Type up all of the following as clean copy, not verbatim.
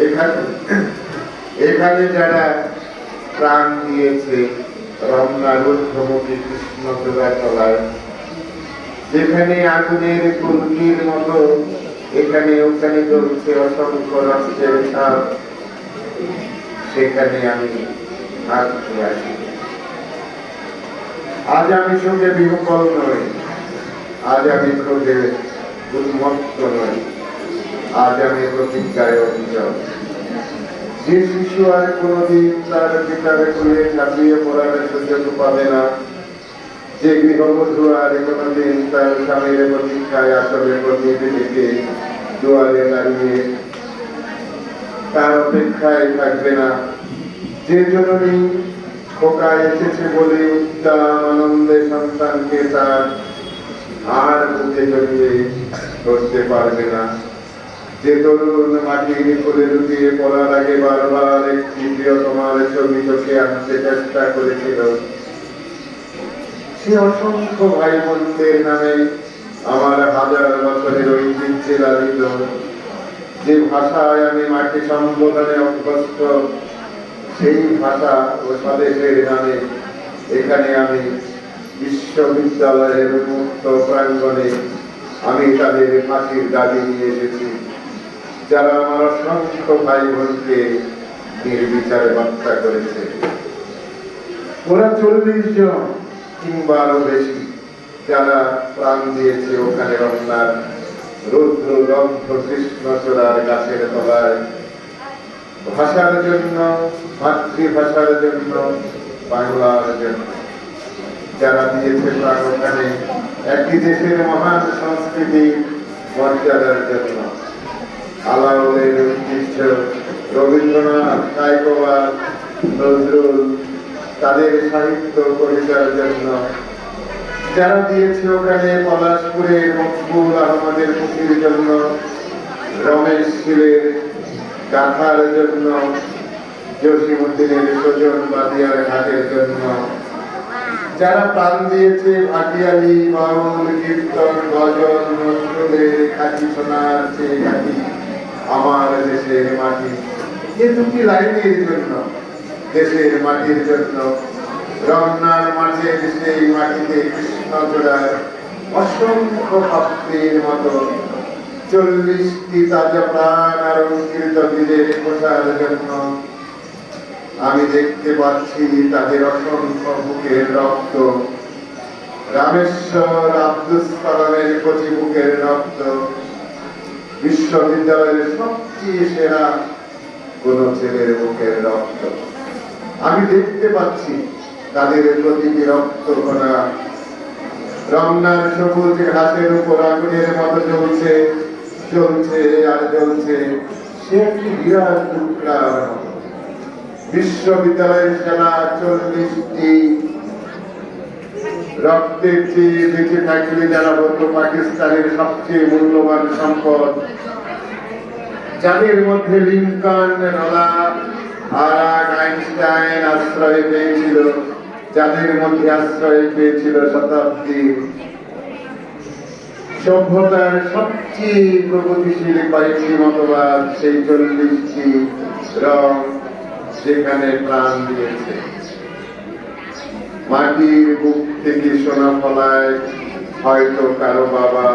এখানে এখানে যারা প্রাণ দিয়েছে রমনার ঊর্ধ্বমুখী কৃষ্ণচূড়া তলায়, যেখানে আগুনের কুলকির মতো এখানে ওখানে চলছে অসংখ্য রক্তের ছাপ, সেখানে আমি থাকতে আছি। আজ আমি শোকে বিহ্বল নই, আজ আমি ক্রোধে উন্মত্ত নই, আজ আমি প্রতিজ্ঞায় অবিচল। যে শিশু আর কোনদিন তার পিতার কোলে ঝাঁপিয়ে পড়ার সুযোগ পাবে না, যে গৃহবধূ আর কোনদিন তার স্বামীর প্রতীক্ষায় আসলে প্রতিটি থেকে দুয়ারে দাঁড়িয়ে তার অপেক্ষায় থাকবে না, যে জননী খোকা এসেছে বলে উদ্দাম আনন্দে সন্তানকে তার আর বুঝে জড়িয়ে ধরতে পারবে না, যে তরুণ মাটির কোলে লুকিয়ে পড়ার আগে বারবার একটি প্রিয়তমার ছবি চোখে আনতে চেষ্টা করেছিল, সে অসংখ্য ভাই বোনদের নামে আমার হাজার বছরের ঐতিহ্যে লালিত, যে ভাষায় আমি মাটি সম্বোধনে অভ্যস্ত, সেই ভাষা ও স্বদেশের নামে এখানে আমি বিশ্ববিদ্যালয়ের মুক্ত প্রাঙ্গণে আমি তাদের ফাঁসির দাবি নিয়ে এসেছি, যারা আমার অসংখ্য ভাই বোনকে নির্বিচারে হত্যা করেছে। ওরা 40 জন কিংবা আরো বেশি, যারা প্রাণ দিয়েছে ওখানে রমনার রৌদ্র দগ্ধ কৃষ্ণচূড়ার গাছের তলায়, ভাষার জন্য, মাতৃভাষার জন্য, বাংলার জন্য, যারা দিয়েছে প্রাণ ওখানে একটি দেশের মহান সংস্কৃতি মর্যাদার জন্য। আলাউলের ঐতিহ্য, রবীন্দ্রনাথ, কায়কোবাদ, নজরুল তাদের সাহিত্য কবিতার জন্য, যারা দিয়েছে ওখানে পলাশপুরের মকবুল আহমদের পুঁথির জন্য, রমেশ শীলের গাথার জন্য, জসিমুদ্দিনের সজন বাদিয়ার ঘাটের জন্য, যারা প্রাণ দিয়েছে ভাটিয়ালি, বাউল, কীর্তন, গজল, নজরুলের খাঁটি সোনার চেয়ে খাঁটি আমার দেশের মাটি, এ দুটি লাইনের জন্য, দেশের মাটির জন্য, রমনার মাঠের সেই মাটিতে কৃষ্ণচূড়ার অসংখ্য পাত্রীর মতো 40টি তাজা প্রাণ আর অঙ্কিত বীরের পোষার জন্য। আমি দেখতে পাচ্ছি তাদের অসংখ্য বুকের রক্ত, রামেশ্বর আব্দুস সালামের কচি বুকের রক্ত, বিশ্ববিদ্যালয়ের সবচেয়ে সেরা কোন ছেলের বুকের রক্ত। আমি দেখতে পাচ্ছি তাদের প্রতিটি রক্ত কণা রমনার সবুজ ঘাসের উপর আগুনের মতো জ্বলছে, চলছে আর জ্বলছে, সে একটি বিরাট টুকরার মতো। বিশ্ববিদ্যালয়ের সেনা 40টি রক্তের চেয়ে বেঁচে থাকলে যারা হতো পাকিস্তানের সবচেয়ে মূল্যবান সম্পদ, যাদের মধ্যে লিঙ্কন, রোলা, আরাক, আইনস্টাইন আশ্রয় পেয়েছিল, যাদের মধ্যে আশ্রয় পেয়েছিল শতাব্দীর সভ্যতার সবচেয়ে প্রগতিশীল কয়েকটি মতবাদ, সেই 40টি রং যেখানে প্রাণ দিয়েছে। মাটির বুক থেকে সোনা ফলায় হয়তো কারো বাবা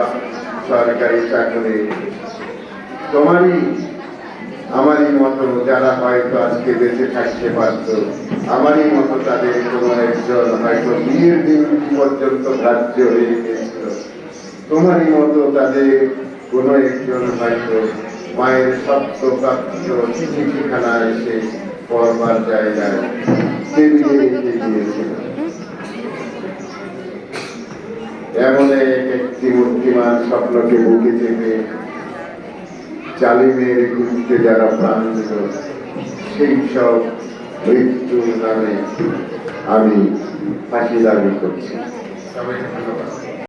সরকারি চাকরি, তোমারই আমারই মতো যারা হয়তো আজকে বেঁচে থাকতে পারত, আমারই মতো তাদের কোনো একজন হয়তো বিয়ের দিন পর্যন্ত ধার্য হয়ে গিয়েছিল, তোমারই মতো তাদের কোনো একজন হয়তো মায়ের সপ্তপ্রাপ্ত চিঠিখানা এসে পড়বার জায়গায় টেবিলে রেখে গিয়েছিল। এমন একটি মূর্তিমান স্বপ্নকে বুকে চেপে জালিমের বিরুদ্ধে যারা প্রাণ দিল, সেই সব মৃত্যুর নামে আমি ফাঁসি দাবি করছি। সবাইকে ধন্যবাদ।